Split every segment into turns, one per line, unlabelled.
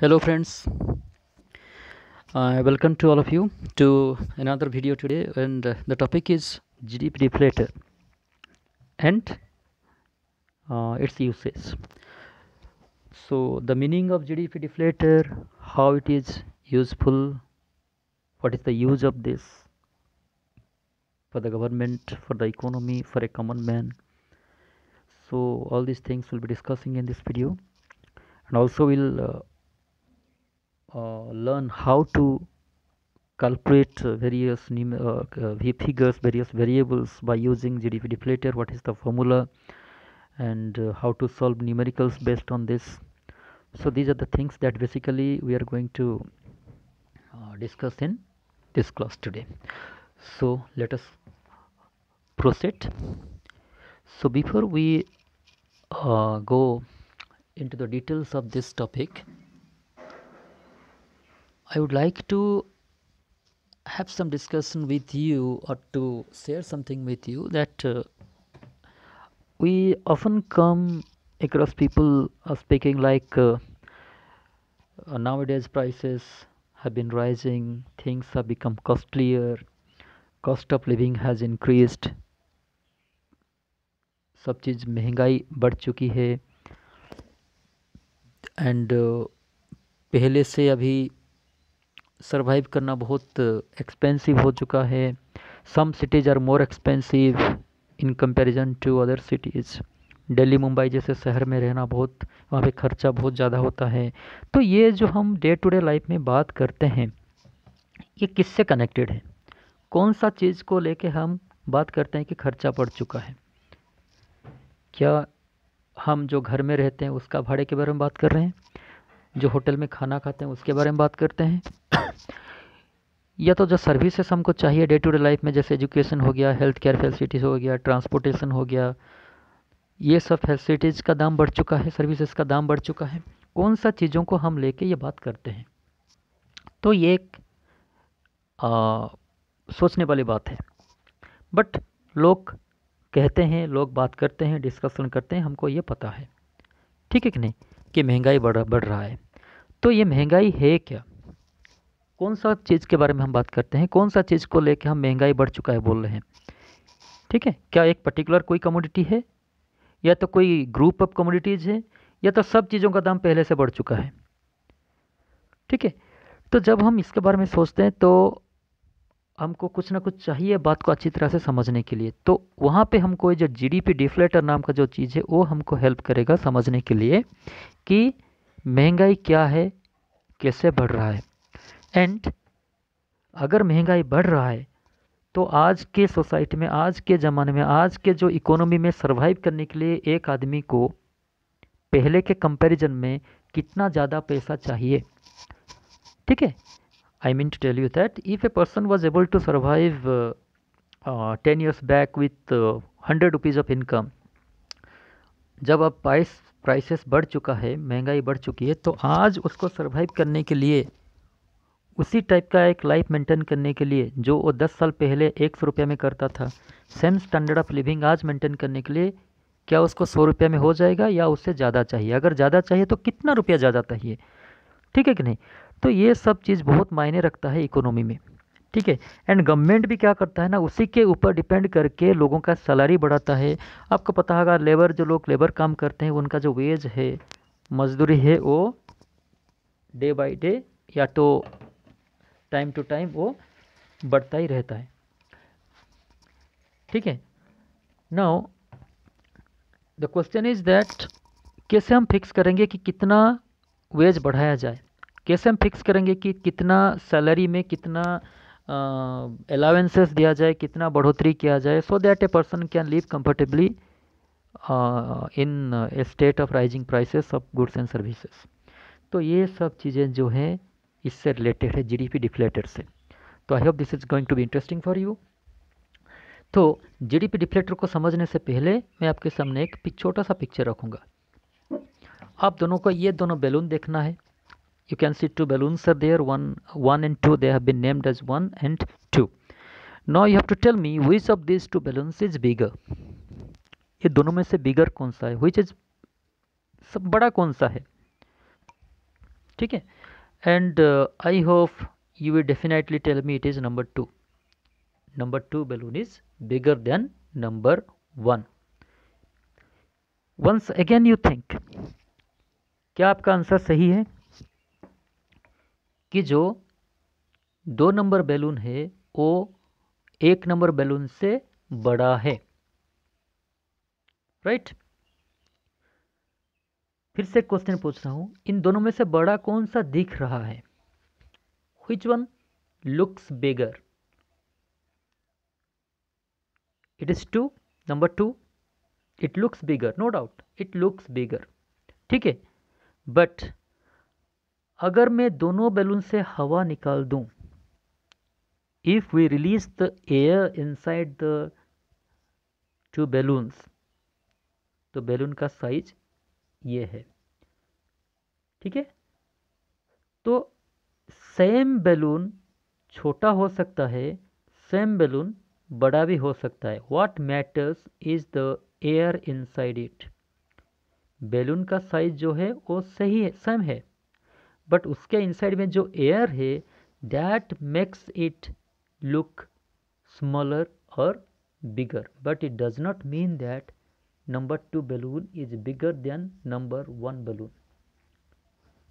Hello friends, welcome to all of you to another video today, and the topic is GDP deflator and its usage. So the meaning of GDP deflator, how it is useful, what is the use of this for the government, for the economy, for a common man. So all these things we'll be discussing in this video, and also we'll learn how to calculate various figures, various variables by using GDP deflator, what is the formula, and how to solve numericals based on this. So these are the things that basically we are going to discuss in this class today. So let us proceed. So before we go into the details of this topic, I would like to have some discussion with you, or to share something with you, that we often come across people speaking like nowadays prices have been rising, things have become costlier, cost of living has increased, सब चीज़ महंगाई बढ़ चुकी है, and पहले से अभी survive करना बहुत एक्सपेंसिव हो चुका है. Some cities are more expensive in comparison to other cities. Delhi Mumbai जैसे शहर में रहना बहुत, वहाँ पे खर्चा बहुत ज़्यादा होता है. तो ये जो हम डे टू डे लाइफ में बात करते हैं, ये किससे कनेक्टेड है? कौन सा चीज़ को लेके हम बात करते हैं कि खर्चा बढ़ चुका है? क्या हम जो घर में रहते हैं उसका भाड़े के बारे में बात कर रहे हैं, जो होटल में खाना खाते हैं उसके बारे में बात करते हैं, या तो जो सर्विसेज हमको चाहिए डे टू डे लाइफ में, जैसे एजुकेशन हो गया, हेल्थ केयर फैसिलिटीज़ हो गया, ट्रांसपोर्टेशन हो गया, ये सब फैसिलिटीज़ का दाम बढ़ चुका है, सर्विसेज का दाम बढ़ चुका है. कौन सा चीज़ों को हम लेके ये बात करते हैं? तो ये एक सोचने वाली बात है. बट लोग कहते हैं, लोग बात करते हैं, डिस्कशन करते हैं, हमको ये पता है, ठीक है कि नहीं, कि महंगाई बढ़ रहा है. तो ये महंगाई है क्या? कौन सा चीज़ के बारे में हम बात करते हैं? कौन सा चीज़ को लेके हम महंगाई बढ़ चुका है बोल रहे हैं? ठीक है, क्या एक पर्टिकुलर कोई कमोडिटी है, या तो कोई ग्रुप ऑफ कमोडिटीज़ है, या तो सब चीज़ों का दाम पहले से बढ़ चुका है? ठीक है, तो जब हम इसके बारे में सोचते हैं तो हमको कुछ ना कुछ चाहिए बात को अच्छी तरह से समझने के लिए. तो वहाँ पे हमको ये जो जीडीपी डिफ्लेटर नाम का जो चीज़ है वो हमको हेल्प करेगा समझने के लिए कि महंगाई क्या है, कैसे बढ़ रहा है. एंड अगर महंगाई बढ़ रहा है तो आज के सोसाइटी में, आज के ज़माने में, आज के जो इकोनॉमी में सर्वाइव करने के लिए एक आदमी को पहले के कंपैरिजन में कितना ज़्यादा पैसा चाहिए. ठीक है, I mean to tell you that if a person was able to survive 10 years back with 100 rupees of income, जब अब प्राइसेस बढ़ चुका है, महंगाई बढ़ चुकी है, तो आज उसको सरवाइव करने के लिए, उसी टाइप का एक लाइफ मेंटेन करने के लिए जो वो 10 साल पहले 100 रुपये में करता था, सेम स्टैंडर्ड ऑफ लिविंग आज मेंटेन करने के लिए क्या उसको 100 रुपये में हो जाएगा, या उससे ज़्यादा चाहिए? अगर ज़्यादा चाहिए तो कितना रुपया ज़्यादा चाहिए? ठीक है कि नहीं? तो ये सब चीज़ बहुत मायने रखता है इकोनॉमी में. ठीक है, एंड गवर्नमेंट भी क्या करता है ना, उसी के ऊपर डिपेंड करके लोगों का सैलरी बढ़ाता है. आपको पता होगा, लेबर, जो लोग लेबर काम करते हैं उनका जो वेज है, मजदूरी है, वो डे बाय डे या तो टाइम टू टाइम वो बढ़ता ही रहता है. ठीक है, now the question is that कैसे हम फिक्स करेंगे कि कितना वेज बढ़ाया जाए, कैसे हम फिक्स करेंगे कि कितना सैलरी में कितना अलाउंसेस दिया जाए, कितना बढ़ोतरी किया जाए, so that a person can live comfortably in A state of rising prices of goods and services. तो ये सब चीज़ें जो हैं इससे रिलेटेड है, जीडीपी डिफ्लेटर से. तो I hope this is going to be interesting for you. तो जीडीपी डिफ्लेटर को समझने से पहले मैं आपके सामने एक छोटा सा पिक्चर रखूँगा. आप दोनों को ये दोनों बैलून देखना है. You can see two balloons are there, one and two. They have been named as 1 and 2. Now you have to tell me which of these two balloons is bigger. ये दोनों में से बिगर कौन सा है? Which is सब बड़ा कौन सा है? ठीक है। And I hope you will definitely tell me it is number 2. Number 2 balloon is bigger than number 1. Once again you think, क्या आपका आंसर सही है कि जो 2 नंबर बैलून है वो 1 नंबर बैलून से बड़ा है, राइट? फिर से क्वेश्चन पूछ रहा हूं, इन दोनों में से बड़ा कौन सा दिख रहा है? Which one looks bigger? It is 2, number 2. It looks bigger, no doubt, it looks bigger. ठीक है, बट अगर मैं दोनों बैलून से हवा निकाल दूं, if we release the air inside the 2 balloons, तो बैलून का साइज ये है, ठीक है? तो सेम बैलून छोटा हो सकता है, सेम बैलून बड़ा भी हो सकता है. What matters is the air inside it. Balloon का साइज जो है वो सही है, सेम है, बट उसके इनसाइड में जो एयर है that makes it look smaller और bigger, but it does not mean that number 2 balloon is bigger than number 1 balloon.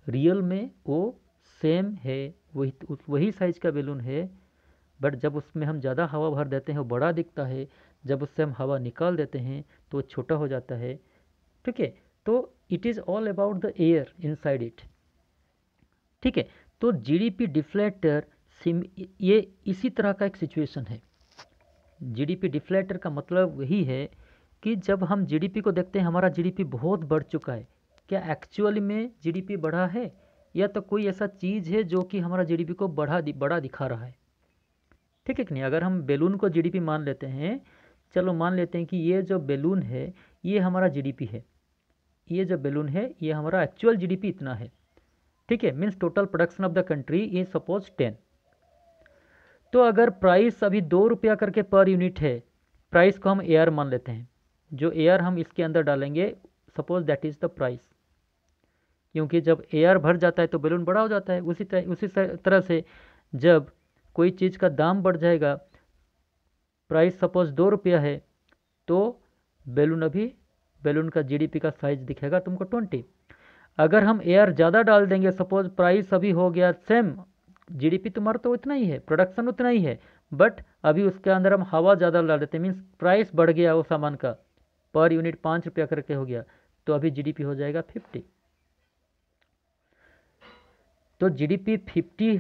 Real में वो सेम है, वही साइज का बैलून है, बट जब उसमें हम ज़्यादा हवा भर देते हैं वो बड़ा दिखता है, जब उससे हम हवा निकाल देते हैं तो वो छोटा हो जाता है, ठीक है? तो it is all about the air inside it, ठीक है? तो जीडीपी डिफ्लेटर ये इसी तरह का एक सिचुएशन है. जीडीपी डिफ्लेटर का मतलब वही है कि जब हम जीडीपी को देखते हैं, हमारा जीडीपी बहुत बढ़ चुका है, क्या एक्चुअली में जीडीपी बढ़ा है या तो कोई ऐसा चीज़ है जो कि हमारा जीडीपी को बड़ा दिखा रहा है, ठीक है कि नहीं? अगर हम बैलून को जीडीपी मान लेते हैं, चलो मान लेते हैं कि ये जो बैलून है ये हमारा जीडीपी है, ये जो बैलून है ये हमारा एक्चुअल जीडीपी इतना है, ठीक है? Means total production of the country is suppose 10. तो अगर प्राइस अभी 2 रुपया करके पर यूनिट है, प्राइस को हम एयर मान लेते हैं, जो एयर हम इसके अंदर डालेंगे suppose that is the price, क्योंकि जब एयर भर जाता है तो बैलून बड़ा हो जाता है. उसी तरह से जब कोई चीज़ का दाम बढ़ जाएगा, प्राइस सपोज 2 रुपया है, तो बैलून का जीडीपी का साइज दिखेगा तुमको 20. अगर हम एयर ज़्यादा डाल देंगे, सपोज प्राइस अभी हो गया सेम, जीडीपी तुम्हारा तो उतना ही है, प्रोडक्शन उतना ही है, बट अभी उसके अंदर हम हवा ज़्यादा डाल देते हैं, मीन्स प्राइस बढ़ गया वो सामान का, पर यूनिट 5 रुपया करके हो गया, तो अभी जीडीपी हो जाएगा 50. तो जीडीपी 50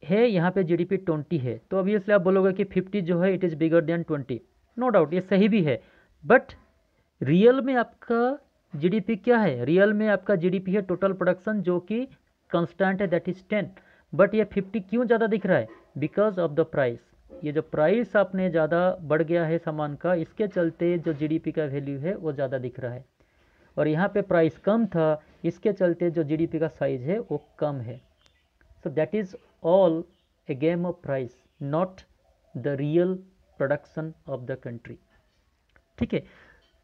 है, यहाँ पे जीडीपी 20 है, तो ऑब्वियसली आप बोलोगे कि 50 जो है it is bigger than 20. No doubt ये सही भी है, बट रियल में आपका जीडीपी क्या है? रियल में आपका जीडीपी है टोटल प्रोडक्शन जो कि कांस्टेंट है, दैट इज़ 10, बट ये 50 क्यों ज़्यादा दिख रहा है? Because of the price. ये जो प्राइस आपने ज़्यादा बढ़ गया है सामान का, इसके चलते जो जीडीपी का वैल्यू है वो ज़्यादा दिख रहा है, और यहाँ पे प्राइस कम था, इसके चलते जो जीडीपी का साइज है वो कम है. So that is all A game of price, not the real production of the country, ठीक है?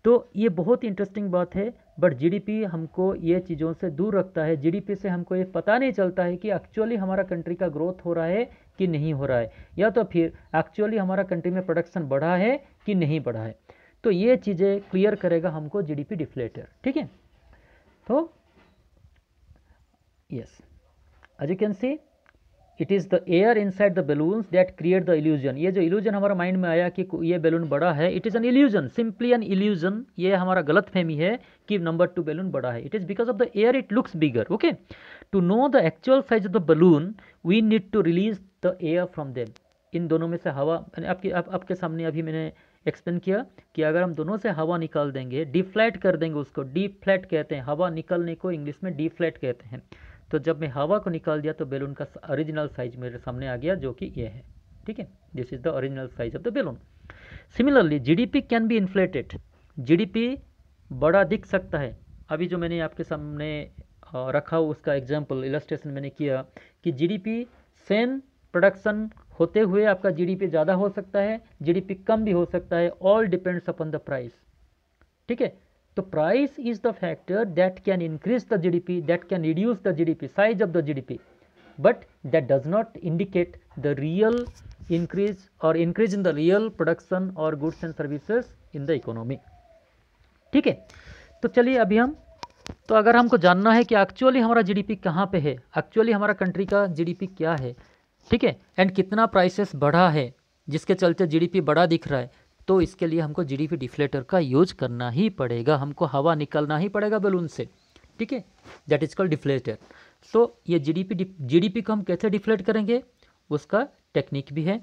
तो ये बहुत इंटरेस्टिंग बात है, बट जीडीपी हमको ये चीज़ों से दूर रखता है. जीडीपी से हमको ये पता नहीं चलता है कि एक्चुअली हमारा कंट्री का ग्रोथ हो रहा है कि नहीं हो रहा है, या तो फिर एक्चुअली हमारा कंट्री में प्रोडक्शन बढ़ा है कि नहीं बढ़ा है. तो ये चीज़ें क्लियर करेगा हमको जीडीपी डिफ्लेटर, ठीक है? तो yes, as you can see it is the air inside the balloons that create the illusion. ये जो इल्यूजन हमारा माइंड में आया कि ये बैलून बड़ा है, it is an illusion, simply an illusion. ये हमारा गलत फहमी है कि नंबर 2 बैलून बड़ा है. It is because of the air it looks bigger. Okay, to know the actual size of the balloon we need to release the air from them. इन दोनों में से हवा, आपके सामने अभी मैंने एक्सप्लेन किया कि अगर हम दोनों से हवा निकाल देंगे, डिफ्लेट कर देंगे, उसको डिफ्लेट कहते हैं, हवा निकलने को इंग्लिश में डिफ्लेट कहते हैं. तो जब मैं हवा को निकाल दिया तो बैलून का ओरिजिनल साइज मेरे सामने आ गया, जो कि ये है, ठीक है? This is the original size of the balloon. Similarly GDP can be inflated. GDP बड़ा दिख सकता है. अभी जो मैंने आपके सामने रखा उसका एग्जांपल इलस्ट्रेशन मैंने किया कि जीडीपी सेम प्रोडक्शन होते हुए आपका जीडीपी ज़्यादा हो सकता है, जीडीपी कम भी हो सकता है, all depends upon the price, ठीक है? तो price is the factor that can increase the GDP, that can reduce the GDP, size of the GDP, but that does not indicate the real increase or increase in the real production or goods and services in the economy. ठीक है, तो चलिए अभी हम, तो अगर हमको जानना है कि एक्चुअली हमारा जीडीपी कहाँ पे है, एक्चुअली हमारा कंट्री का जीडीपी क्या है, ठीक है, एंड कितना प्राइसेस बढ़ा है जिसके चलते जीडीपी बड़ा दिख रहा है, तो इसके लिए हमको जीडीपी डिफ्लेटर का यूज करना ही पड़ेगा, हमको हवा निकालना ही पड़ेगा बैलून से। ठीक है, दैट इज कॉल्ड डिफ्लेटर। सो ये जीडीपी को हम कैसे डिफ्लेट करेंगे, उसका टेक्निक भी है।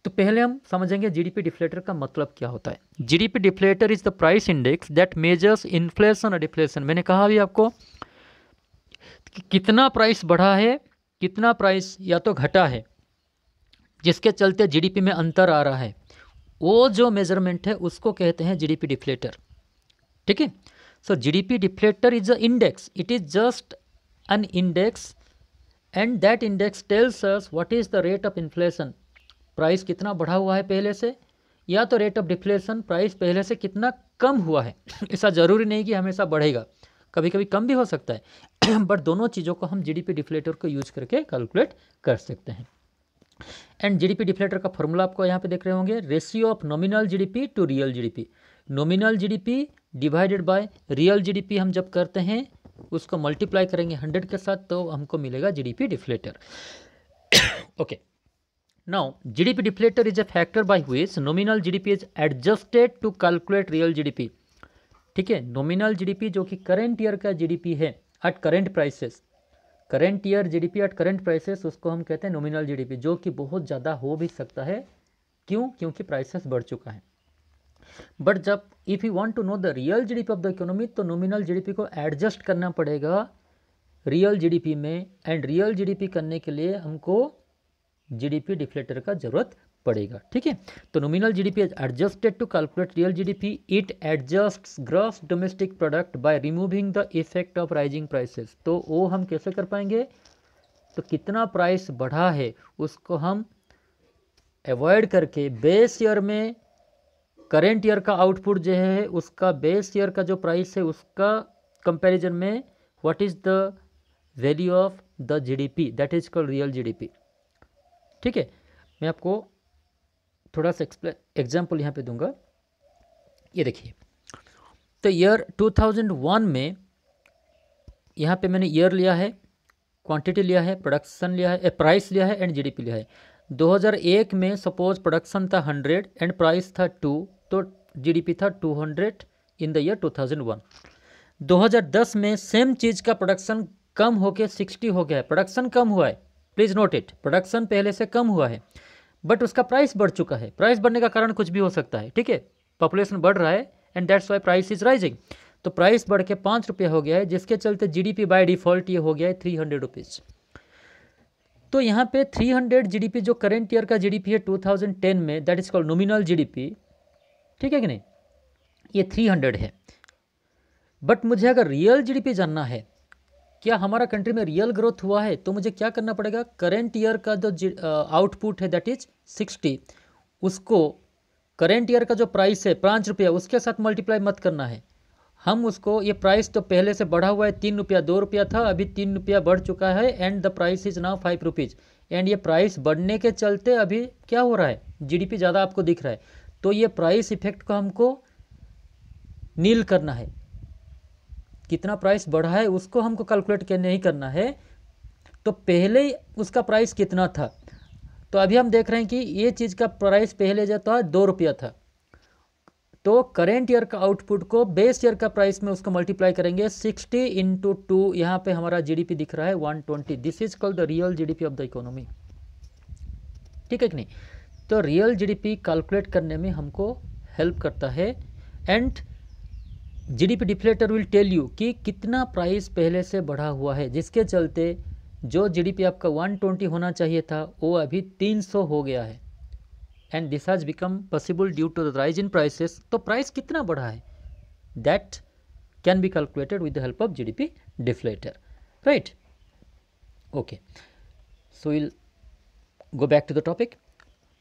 तो पहले हम समझेंगे जीडीपी डिफ्लेटर का मतलब क्या होता है। GDP deflator is the price index that measures inflation और डिफ्लेशन। मैंने कहा अभी आपको कि कितना प्राइस बढ़ा है, कितना प्राइस या तो घटा है, जिसके चलते जीडीपी में अंतर आ रहा है, वो जो मेजरमेंट है उसको कहते हैं जीडीपी डिफ्लेटर। ठीक है, so GDP deflator is a index, it is just an index and that index tells us what is the rate of inflation, price कितना बढ़ा हुआ है पहले से, या तो रेट ऑफ डिफ्लेशन, प्राइस पहले से कितना कम हुआ है। ऐसा ज़रूरी नहीं कि हमेशा बढ़ेगा, कभी कभी कम भी हो सकता है बट दोनों चीज़ों को हम जीडीपी डिफ्लेटर को यूज करके कैलकुलेट कर सकते हैं। एंड जीडीपी डिफ्लेटर का फॉर्मूला आपको यहाँ पे देख रहे होंगे, ratio of nominal GDP to real GDP. Nominal GDP divided by real GDP हम जब करते हैं उसको मल्टीप्लाई करेंगे 100 के साथ, तो हमको मिलेगा GDP deflator. Okay, now GDP deflator is a factor by which nominal GDP is adjusted to calculate real GDP. ठीक है, नॉमिनल जीडीपी जो कि करेंट ईयर का जीडीपी है at current prices, current year GDP at current prices, उसको हम कहते हैं नॉमिनल जीडीपी, जो कि बहुत ज़्यादा हो भी सकता है। क्यों? क्योंकि प्राइसेस बढ़ चुका है। बट जब if you want to know the real GDP of the economy, तो नॉमिनल जीडीपी को एडजस्ट करना पड़ेगा रियल जीडीपी में, एंड रियल जीडीपी करने के लिए हमको जीडीपी डिफ्लेटर का जरूरत पड़ेगा। ठीक है, तो nominal GDP is adjusted to calculate real GDP, it adjusts gross domestic product by removing the effect of rising prices. तो वो हम कैसे कर पाएंगे, तो कितना प्राइस बढ़ा है उसको हम अवॉइड करके बेस ईयर में करेंट ईयर का आउटपुट जो है उसका बेस ईयर का जो प्राइस है उसका कंपैरिजन में what is the value of the GDP, that is called real GDP. ठीक है, मैं आपको थोड़ा सा एग्जाम्पल यहाँ पे दूंगा। ये देखिए, तो ईयर 2001 में यहाँ पे मैंने ईयर लिया है, क्वांटिटी लिया है, प्रोडक्शन लिया है, प्राइस लिया है एंड जीडीपी लिया है। 2001 में सपोज प्रोडक्शन था 100 एंड प्राइस था 2, तो जीडीपी था 200 इन द ईयर 2001। 2010 में सेम चीज़ का प्रोडक्शन कम होके 60 हो गया है, प्रोडक्शन कम हुआ है, प्लीज़ नोट इट, प्रोडक्शन पहले से कम हुआ है बट उसका प्राइस बढ़ चुका है। प्राइस बढ़ने का कारण कुछ भी हो सकता है, ठीक है, पॉपुलेशन बढ़ रहा है and that's why price is rising. तो प्राइस बढ़ के 5 रुपये हो गया है, जिसके चलते जीडीपी बाय डिफॉल्ट ये हो गया है 300 रुपीज़। तो यहाँ पे 300 जीडीपी जो करेंट ईयर का जीडीपी है 2010 में, that is called nominal GDP. ठीक है कि नहीं, ये 300 है। बट मुझे अगर रियल जीडीपी जानना है, क्या हमारा कंट्री में रियल ग्रोथ हुआ है, तो मुझे क्या करना पड़ेगा, करेंट ईयर का जो आउटपुट है दैट इज 60, उसको करेंट ईयर का जो प्राइस है 5 रुपया उसके साथ मल्टीप्लाई मत करना है। हम उसको, ये प्राइस तो पहले से बढ़ा हुआ है, 3 रुपया 2 रुपया था, अभी 3 रुपया बढ़ चुका है and the price is now 5 rupees. And ये प्राइस बढ़ने के चलते अभी क्या हो रहा है, जीडीपी ज़्यादा आपको दिख रहा है, तो ये प्राइस इफेक्ट को हमको नील करना है। कितना प्राइस बढ़ा है उसको हमको कैलकुलेट नहीं करना है, तो पहले उसका प्राइस कितना था। तो अभी हम देख रहे हैं कि ये चीज़ का प्राइस पहले जो था 2 रुपया था, तो करेंट ईयर का आउटपुट को बेस ईयर का प्राइस में उसको मल्टीप्लाई करेंगे 60 इंटू 2, यहाँ पे हमारा जीडीपी दिख रहा है 120। This is called the real GDP of the economy. ठीक है कि नहीं, तो रियल जीडीपी कैलकुलेट करने में हमको हेल्प करता है। And GDP deflator will tell you कि कितना प्राइस पहले से बढ़ा हुआ है, जिसके चलते जो जीडीपी आपका 120 होना चाहिए था वो अभी 300 हो गया है। And this has become possible due to the rise in prices. तो प्राइस कितना बढ़ा है that can be calculated with the help of GDP deflator, right. Okay, so will go back to the topic.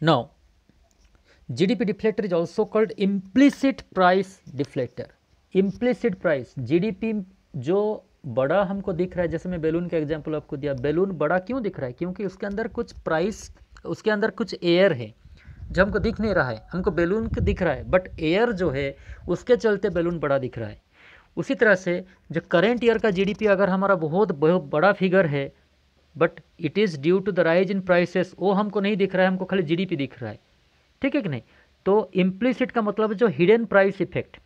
Now, GDP deflator is also called implicit price deflator. Implicit price, GDP जो बड़ा हमको दिख रहा है, जैसे मैं balloon का example आपको दिया, बैलून बड़ा क्यों दिख रहा है? क्योंकि उसके अंदर कुछ प्राइस, उसके अंदर कुछ एयर है जो हमको दिख नहीं रहा है। हमको बैलून दिख रहा है बट एयर जो है उसके चलते बैलून बड़ा दिख रहा है। उसी तरह से जो करेंट ईयर का जीडीपी अगर हमारा बहुत बड़ा फिगर है but it is due to the rise in prices, वो हमको नहीं दिख रहा है, हमको खाली जीडीपी दिख रहा है। ठीक है कि नहीं? तो इम्प्लिसिट का मतलब जो हिडन प्राइस इफेक्ट,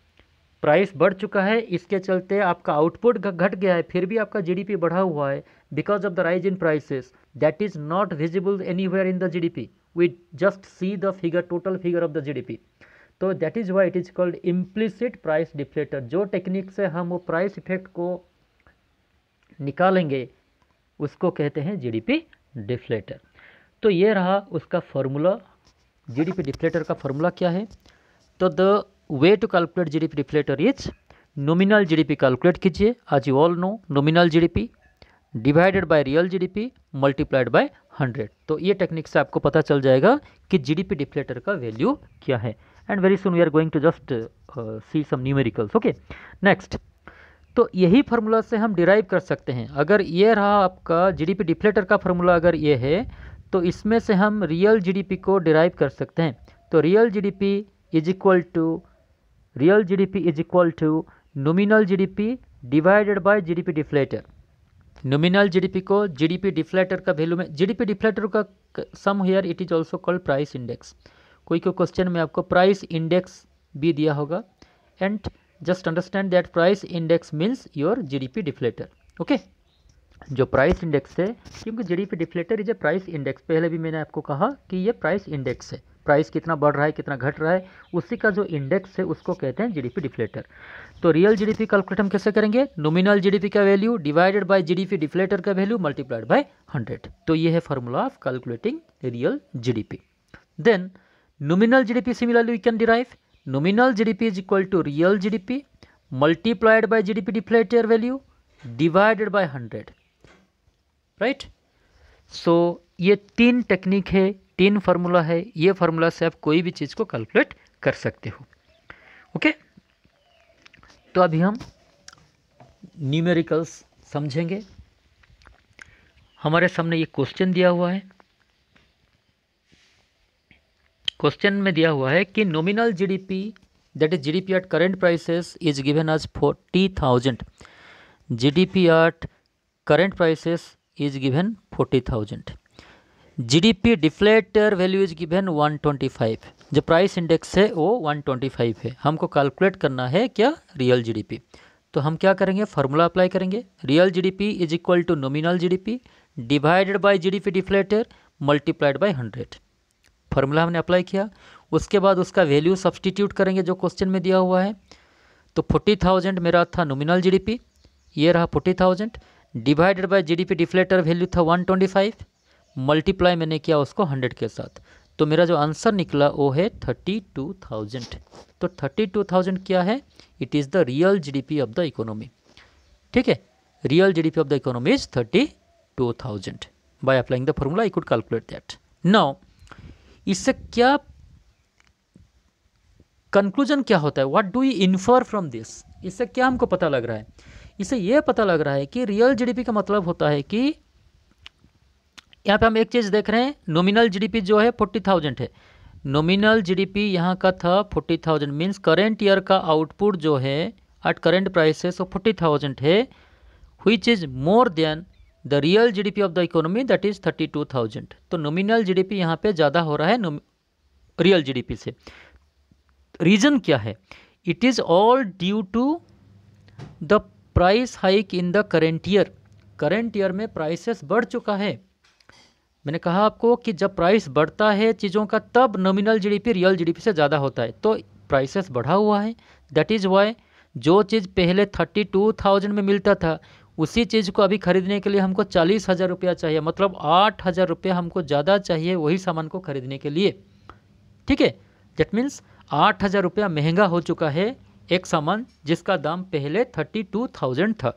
प्राइस बढ़ चुका है, इसके चलते आपका आउटपुट घट गया है, फिर भी आपका जीडीपी बढ़ा हुआ है because of the rise in prices, that is not visible anywhere in the GDP, we just see the figure, total figure of the GDP. तो that is why it is called implicit price deflator. जो technique से हम वो price effect को निकालेंगे उसको कहते हैं जीडीपी डिफ्लेटर। तो ये रहा उसका फॉर्मूला, जीडीपी डिफ्लेटर का फॉर्मूला क्या है? तो the way to calculate GDP deflator is nominal GDP calculate कीजिए, as you all know, nominal GDP divided by real GDP multiplied by 100। तो ये टेक्निक से आपको पता चल जाएगा कि जीडीपी डिफ्लेटर का वैल्यू क्या है। And very soon we are going to just see some numericals. Okay, next. तो यही फार्मूला से हम डिराइव कर सकते हैं। अगर ये रहा आपका जीडीपी डिफ्लेटर का फार्मूला, अगर ये है तो इसमें से हम रियल जीडीपी को डिराइव कर सकते हैं। तो real GDP is equal to nominal GDP divided by GDP deflator. Nominal GDP को जीडीपी डिफ्लेटर का वैल्यू में, जीडीपी डिफ्लेटर का some here it is also called price index. कोई क्वेश्चन में आपको प्राइस इंडेक्स भी दिया होगा, and just understand that price index means your GDP deflator. Okay, जो प्राइस इंडेक्स है, क्योंकि GDP deflator is a price index, पहले भी मैंने आपको कहा कि ये प्राइस इंडेक्स है, प्राइस कितना बढ़ रहा है कितना घट रहा है उसी का जो इंडेक्स है उसको कहते हैं जीडीपी डिफ्लेटर। तो रियल जीडीपी कैलकुलेट हम कैसे करेंगे? नॉमिनल जीडीपी का value divided by GDP deflator का वैल्यू मल्टीप्लाइड बाय 100। तो ये है formula of calculating real GDP. Then nominal GDP similarly we can derive, nominal GDP is equal to real GDP multiplied by GDP deflator value divided by 100, right. So ये तीन technique है, तीन formula है, ये formula से आप कोई भी चीज़ को कैलकुलेट कर सकते हो। ओके, तो अभी हम न्यूमेरिकल्स समझेंगे। हमारे सामने ये क्वेश्चन दिया हुआ है। क्वेश्चन में दिया हुआ है कि nominal GDP that is GDP at current prices is given as 40,000, GDP at current prices is given 40,000, GDP deflator value is given 125, जो प्राइस इंडेक्स है वो 125 है। हमको कैलकुलेट करना है क्या? Real GDP. तो हम क्या करेंगे? फार्मूला अप्लाई करेंगे, real GDP is equal to nominal GDP divided by GDP deflator multiplied by 100। Formula हमने अप्लाई किया, उसके बाद उसका वैल्यू सब्सटीट्यूट करेंगे जो क्वेश्चन में दिया हुआ है। तो 40,000 मेरा था नॉमिनल जीडीपी, ये रहा 40,000 divided by GDP deflator value था 125, मल्टीप्लाई मैंने किया उसको 100 के साथ। तो मेरा जो आंसर निकला वो है 32,000। तो 32,000 क्या है? It is the real GDP of the economy. ठीक है, real GDP of the economy is 32,000। By applying the formula I could calculate that. Now इससे क्या कंक्लूजन क्या होता है? What do you infer from this? इससे क्या हमको पता लग रहा है? इससे यह पता लग रहा है कि रियल जीडीपी का मतलब होता है कि यहाँ पे हम एक चीज़ देख रहे हैं, नॉमिनल जीडीपी जो है 40,000 है, नॉमिनल जीडीपी यहाँ का था 40,000, मीन्स करेंट ईयर का आउटपुट जो है एट करेंट प्राइसेस वो 40,000 है, which is more then the real GDP of the economy that is 32,000। तो नॉमिनल जीडीपी यहाँ पे ज़्यादा हो रहा है रियल जीडीपी से। रीज़न क्या है? It is all due to the price hike in the current year. Current year में प्राइसेस बढ़ चुका है। मैंने कहा आपको कि जब प्राइस बढ़ता है चीज़ों का तब नॉमिनल जीडीपी रियल जीडीपी से ज़्यादा होता है, तो प्राइसेस बढ़ा हुआ है। दैट इज़ वाई जो चीज़ पहले 32,000 में मिलता था उसी चीज़ को अभी खरीदने के लिए हमको 40,000 रुपया चाहिए, मतलब 8,000 रुपया हमको ज़्यादा चाहिए वही सामान को खरीदने के लिए। ठीक है, दैट मीन्स 8,000 रुपया महंगा हो चुका है एक सामान जिसका दाम पहले 32,000 था।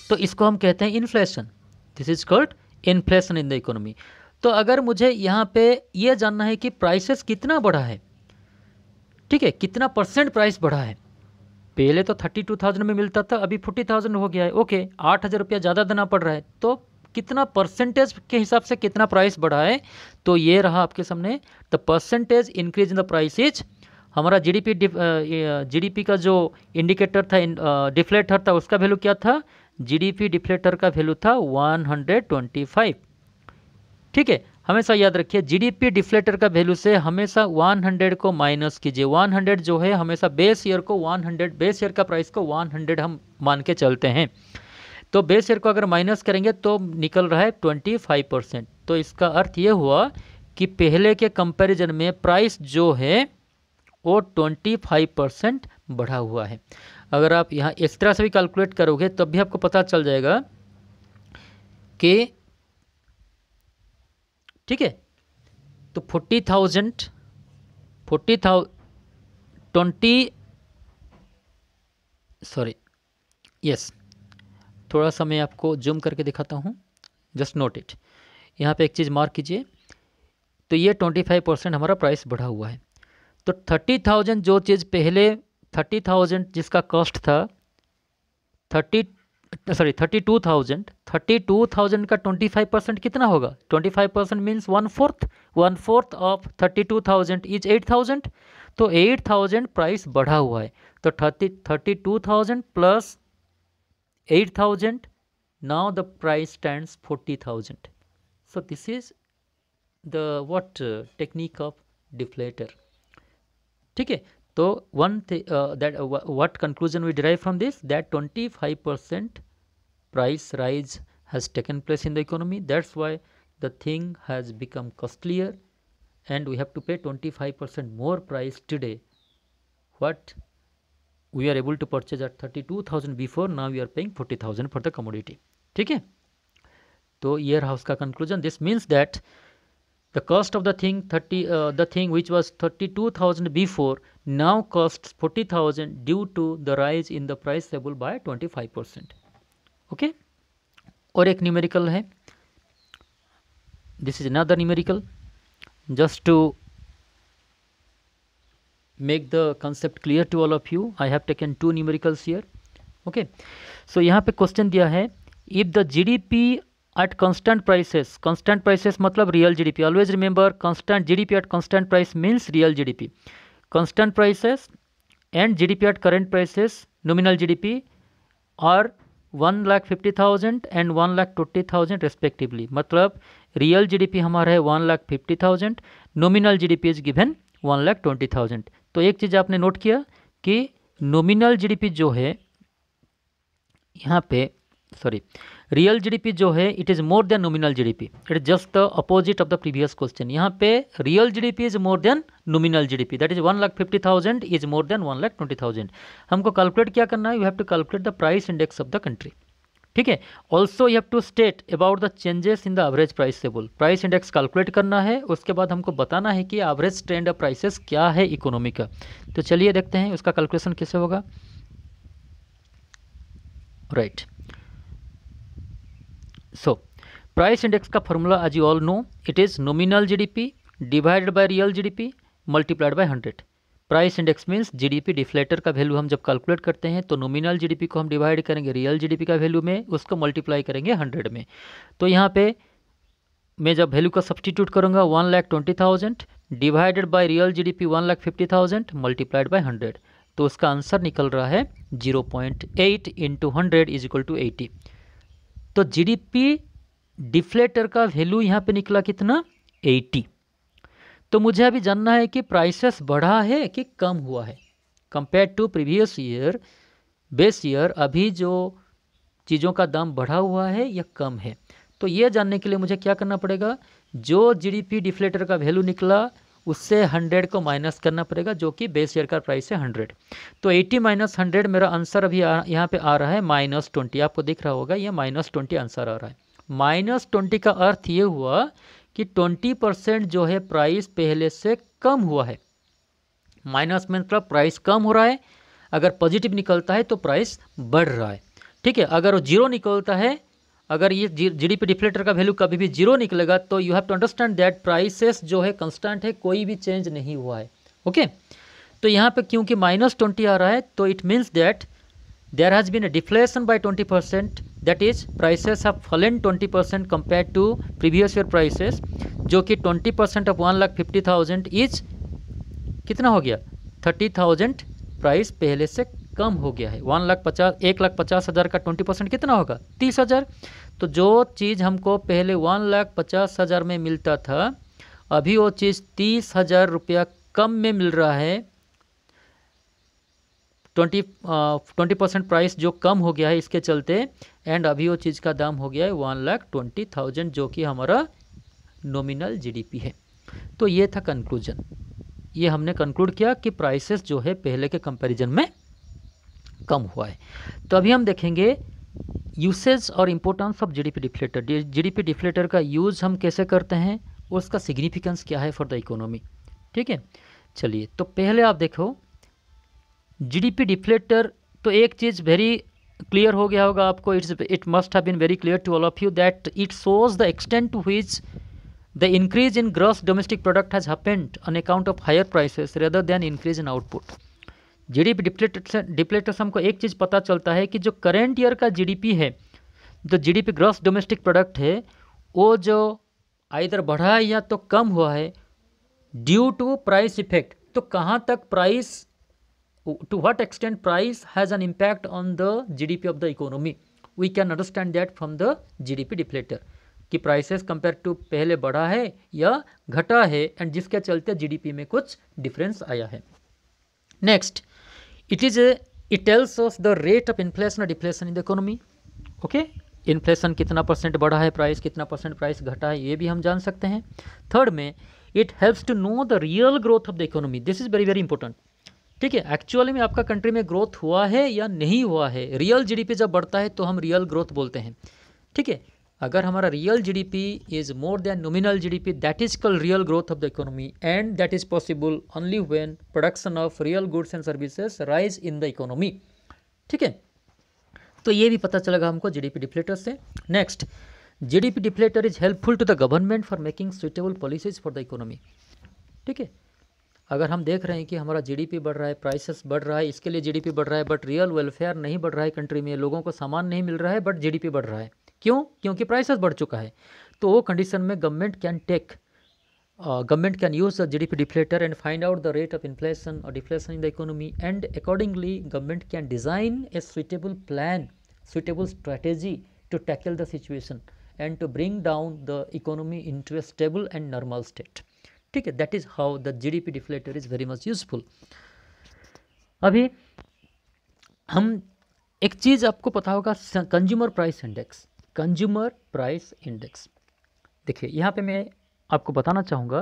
तो इसको हम कहते हैं inflation. This is called inflation in the economy. तो अगर मुझे यहाँ पे ये जानना है कि प्राइसेस कितना बढ़ा है, ठीक है, कितना % प्राइस बढ़ा है, पहले तो 32,000 में मिलता था, अभी 40,000 हो गया है। ओके, 8,000 रुपया ज़्यादा देना पड़ रहा है, तो कितना परसेंटेज के हिसाब से कितना प्राइस बढ़ा है, तो ये रहा आपके सामने। The percentage increase in the price is, हमारा जीडीपी का जो इंडिकेटर था, डिफ्लेटर था, उसका वैल्यू क्या था, जीडीपी डिफ्लेटर का वैल्यू था 125। ठीक है, हमेशा याद रखिए जीडीपी डिफ्लेटर का वैल्यू से हमेशा 100 को माइनस कीजिए। 100 जो है हमेशा बेस ईयर को 100, बेस ईयर का प्राइस को 100 हम मान के चलते हैं। तो बेस ईयर को अगर माइनस करेंगे तो निकल रहा है 25%। तो इसका अर्थ ये हुआ कि पहले के कंपैरिजन में प्राइस जो है वो 25% बढ़ा हुआ है। अगर आप यहाँ इस तरह से भी कैलकुलेट करोगे तब भी आपको पता चल जाएगा कि, ठीक है, तो 40,000 यस, थोड़ा सा मैं आपको जूम करके दिखाता हूँ, जस्ट नोट इट। यहाँ पे एक चीज़ मार्क कीजिए, तो ये 25% हमारा प्राइस बढ़ा हुआ है। तो 30,000 जो चीज़ पहले 30,000 जिसका कॉस्ट था 32,000 का 25% कितना होगा, 25% मीन्स 1/4, 1/4 ऑफ 32,000 इज 8,000। तो 8,000 प्राइस बढ़ा हुआ है, तो 32,000 plus 8,000, now the price stands 40,000. So this is the technique of deflator. ठीक है, तो what conclusion we derive from this, that 25% price rise has taken place in the economy. That's why the thing has become costlier and we have to pay 25% more price today. What we are able to purchase at 32,000 before, now we are paying 40,000 for the commodity. ठीक है, तो ये रहा उसका conclusion. This means that the cost of the thing which was 32,000 before now costs 40,000 due to the rise in the price level by 25%. Okay, और एक numerical है, this is another numerical, just to make the concept clear to all of you, I have taken 2 numericals here. Okay, so यहाँ पे question दिया है, if the GDP at constant prices मतलब real GDP, always remember constant GDP at constant price means real GDP, constant prices and GDP at current prices nominal GDP are 1,50,000 and 1,20,000 respectively. मतलब real GDP हमारा है 1,50,000, nominal GDP is given 1,20,000. तो एक चीज़ आपने note किया कि nominal GDP जो है यहाँ पे, रियल जीडीपी जो है it is more than nominal GDP, it is just the opposite of the previous question. यहाँ पे real GDP is more than nominal GDP, that is 1,50,000 is more than 1,20,000। हमको calculate क्या करना है, you have to calculate the price index of the country. ठीक है, also you have to state about the changes in the average price level, price index calculate करना है, उसके बाद हमको बताना है कि एवरेज ट्रेंड ऑफ प्राइसेस क्या है इकोनॉमी का। तो चलिए देखते हैं उसका कैलकुलेशन कैसे होगा। राइट, so price index का formula as you all know, it is nominal GDP divided by real GDP multiplied by 100. Price index means GDP deflator का वैल्यू हम जब कैलकुलेट करते हैं तो नॉमिनल जीडीपी को हम डिवाइड करेंगे रियल जीडीपी का वैल्यू में, उसको मल्टीप्लाई करेंगे 100 में। तो यहाँ पे मैं जब वैल्यू का सब्सटीट्यूट करूँगा 1,20,000 divided by real GDP 1,50,000 multiplied by 100, तो उसका आंसर निकल रहा है 0.8 इंटू 100 इज इक्वल टू 80। तो जीडीपी डिफ्लेटर का वैल्यू यहाँ पे निकला कितना, 80। तो मुझे अभी जानना है कि प्राइसेस बढ़ा है कि कम हुआ है compare to previous year, base year, अभी जो चीज़ों का दाम बढ़ा हुआ है या कम है। तो ये जानने के लिए मुझे क्या करना पड़ेगा, जो जीडीपी डिफ्लेटर का वैल्यू निकला उससे 100 को माइनस करना पड़ेगा, जो कि बेस ईयर का प्राइस है 100। तो 80 माइनस 100 मेरा आंसर अभी यहाँ पे आ रहा है -20। आपको दिख रहा होगा ये -20 आंसर आ रहा है। -20 का अर्थ ये हुआ कि 20% जो है प्राइस पहले से कम हुआ है। माइनस में मतलब प्राइस कम हो रहा है, अगर पॉजिटिव निकलता है तो प्राइस बढ़ रहा है। ठीक है, अगर जीरो निकलता है, अगर ये जीडीपी डिफ्लेटर का वैल्यू कभी भी जीरो निकलेगा तो you have to understand that prices जो है कांस्टेंट है, कोई भी चेंज नहीं हुआ है। ओके, तो यहाँ पे क्योंकि -20 आ रहा है तो it means that there has been a deflation by 20%, that is prices have fallen 20% compare to previous year prices, जो कि 20% ऑफ 1,50,000 इज कितना हो गया 30,000 प्राइस पहले से कम हो गया है। 1,50,000 का 20% कितना होगा 30,000। तो जो चीज़ हमको पहले 1,50,000 में मिलता था अभी वो चीज़ 30,000 रुपया कम में मिल रहा है। 20% प्राइस जो कम हो गया है इसके चलते, एंड अभी वो चीज़ का दाम हो गया है 1,20,000, जो कि हमारा नॉमिनल जीडीपी है। तो ये था कंक्लूजन, ये हमने कंक्लूड किया कि प्राइसेस जो है पहले के कंपैरिजन में कम हुआ है। तो अभी हम देखेंगे यूसेज और importance of GDP deflator. GDP deflator का यूज़ हम कैसे करते हैं और उसका सिग्निफिकेंस क्या है फॉर द इकोनॉमी। ठीक है, चलिए तो पहले आप देखो जीडीपी डिफ्लेटर। तो एक चीज़ वेरी क्लियर हो गया होगा आपको, it must have been very clear to all of you that it shows the extent to which the increase in gross domestic product has happened on account of higher prices rather than increase in output। GDP deflator से हमको एक चीज़ पता चलता है कि जो current year का GDP है, जो जीडीपी ग्रॉस डोमेस्टिक प्रोडक्ट है, वो जो आइदर बढ़ा है या तो कम हुआ है ड्यू टू प्राइस इफेक्ट। तो कहाँ तक price, to what extent price has an impact on the GDP of the economy, we can understand that from the GDP deflator कि प्राइसेस कंपेयर टू पहले बढ़ा है या घटा है, एंड जिसके चलते जीडीपी में कुछ डिफरेंस आया है। Next, it tells us the rate of inflation और deflation in the economy. Okay, inflation कितना % बढ़ा है, प्राइस कितना % प्राइस घटा है, ये भी हम जान सकते हैं। थर्ड में it helps to know the real growth of the economy. This is very very important. ठीक है, एक्चुअली में आपका कंट्री में ग्रोथ हुआ है या नहीं हुआ है। रियल जीडीपी जब बढ़ता है तो हम रियल ग्रोथ बोलते हैं। ठीक है, अगर हमारा real GDP is more than nominal GDP, that is called real growth of the economy, and that is possible only when production of real goods and services rise in the economy. ठीक है, तो ये भी पता चलेगा हमको GDP deflator से। Next, GDP deflator is helpful to the government for making suitable policies for the economy. ठीक है, अगर हम देख रहे हैं कि हमारा जीडीपी बढ़ रहा है, प्राइसेस बढ़ रहा है, इसके लिए जीडीपी बढ़ रहा है, बट रियल वेलफेयर नहीं बढ़ रहा है कंट्री में, लोगों को सामान नहीं मिल रहा है, बट जीडीपी बढ़ रहा है। क्यों? क्योंकि प्राइसेस बढ़ चुका है। तो वो कंडीशन में government can use the GDP deflator and find out the rate of inflation और deflation in the economy, and accordingly government can design a suitable plan, suitable strategy to tackle the situation and to bring down the economy into a stable and normal state. ठीक है, that is how the GDP deflator is very much useful. अभी हम एक चीज़ आपको पता होगा, consumer price index. Consumer price index, देखिए यहाँ पे मैं आपको बताना चाहूँगा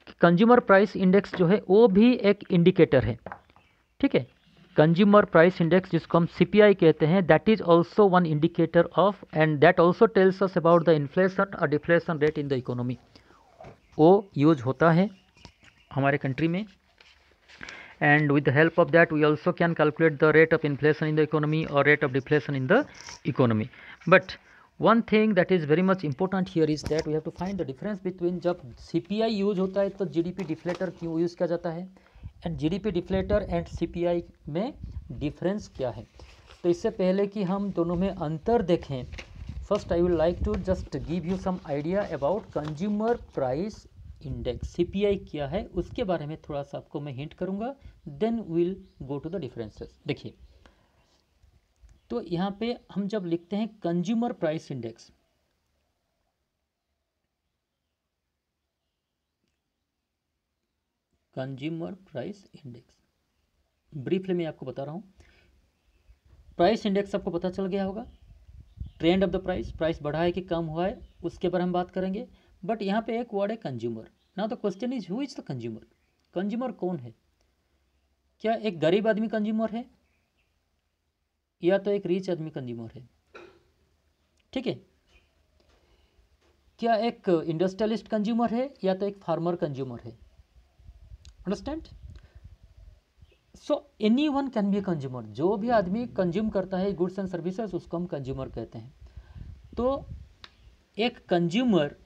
कि कंज्यूमर प्राइस इंडेक्स जो है वो भी एक इंडिकेटर है। ठीक है, कंज्यूमर प्राइस इंडेक्स जिसको हम सीपीआई कहते हैं, that is also one indicator of, and that also tells us about the inflation और deflation rate in the economy. वो यूज होता है हमारे कंट्री में, and with the help of that we also can calculate the rate of inflation in the economy or rate of deflation in the economy. But one thing that is very much important here is that we have to find the difference between जब CPI use होता है तो GDP deflator क्यों use किया जाता है, and GDP deflator and CPI में difference क्या है। तो इससे पहले कि हम दोनों में अंतर देखें, first I will like to just give you some idea about consumer price index. CPI क्या है उसके बारे में थोड़ा सा आपको मैं हिंट करूंगा, then will go to the differences. देखिए, तो यहाँ पे हम जब लिखते हैं consumer price index, consumer price index briefly मैं आपको बता रहा हूँ। प्राइस इंडेक्स आपको पता चल गया होगा, trend of the price, price बढ़ा है कि कम हुआ है उसके बारे में बात करेंगे। बट यहाँ पे एक वर्ड है consumer. Now the question is who is the consumer. Consumer कौन है? क्या एक गरीब आदमी कंज्यूमर है या तो एक रिच आदमी कंज्यूमर है? ठीक है, क्या एक इंडस्ट्रियलिस्ट कंज्यूमर है या तो एक फार्मर कंज्यूमर है? Understand? So any one can be a consumer. जो भी आदमी कंज्यूम करता है गुड्स एंड सर्विसेज उसको हम कंज्यूमर कहते हैं। तो एक कंज्यूमर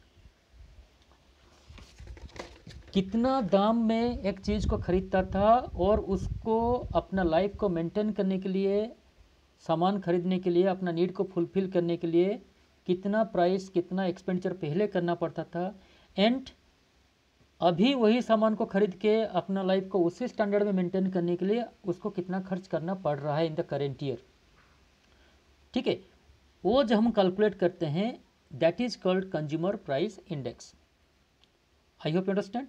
कितना दाम में एक चीज़ को खरीदता था और उसको अपना लाइफ को मेंटेन करने के लिए, सामान खरीदने के लिए, अपना नीड को फुलफ़िल करने के लिए कितना प्राइस, कितना एक्सपेंडिचर पहले करना पड़ता था, एंड अभी वही सामान को खरीद के अपना लाइफ को उसी स्टैंडर्ड में मेंटेन करने के लिए उसको कितना खर्च करना पड़ रहा है इन द करेंट ईयर। ठीक है, वो जो हम कैलकुलेट करते हैं that is called consumer price index. I hope you understand.